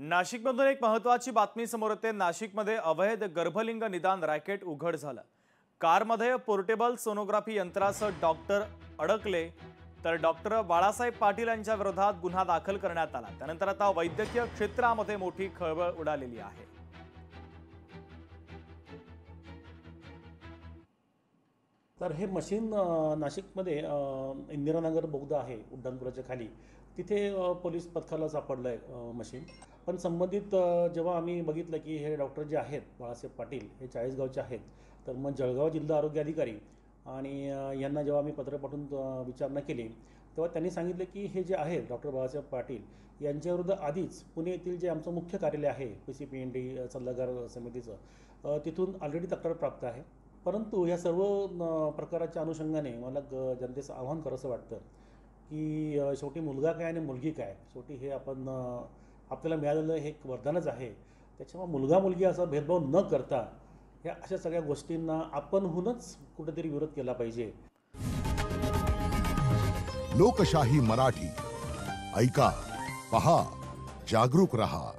नाशिकमधून एक महत्त्वाची बातमी समोर येते। नाशिकमध्ये अवैध गर्भलिंग निदान रॅकेट उघड झालं। कारमध्ये पोर्टेबल सोनोग्राफी यंत्रासह डॉक्टर अडकले, तर डॉक्टर बाळासाहेब पाटील यांच्या विरोधात गुन्हा दाखल करण्यात आला। त्यानंतर आता वैद्यकीय क्षेत्रामध्ये मोठी खळबळ उडालेली आहे। तर हे मशीन नाशिकमध्ये इंदिरानगर बोगदा आहे उड्डाणपुलाच्या खाली, तिथे पोलीस पथकाला सापडलं आहे मशीन। पण संबंधित जेव्हा आम्ही बघितलं की हे डॉक्टर जे आहेत बाळासाहेब पाटील हे चाळीसगावचे आहेत, तर मग जळगाव जिल्हा आरोग्य अधिकारी आणि यांना जेव्हा आम्ही पत्र पाठवून विचारणा केली, तेव्हा त्यांनी सांगितलं की हे जे आहेत डॉक्टर बाळासाहेब पाटील यांच्याविरुद्ध आधीच पुणे येथील जे आमचं मुख्य कार्यालय आहे PCPND सल्लागार समितीचं, तिथून ऑलरेडी तक्रार प्राप्त आहे। परंतु या सर्व प्रकाराच्या अनुषंगाने मला जनतेचं आव्हान करावंसं वाटतं की शेवटी मुलगा काय आणि मुलगी काय, शेवटी हे आपल्याला मिळालेलं हे एक वरदानच आहे। त्याच्यामुळे मुलगा मुलगी असा भेदभाव न करता ह्या अशा सगळ्या गोष्टींना आपणहूनच कुठेतरी विरोध केला पाहिजे। लोकशाही मराठी ऐका, पहा, जागरूक रहा।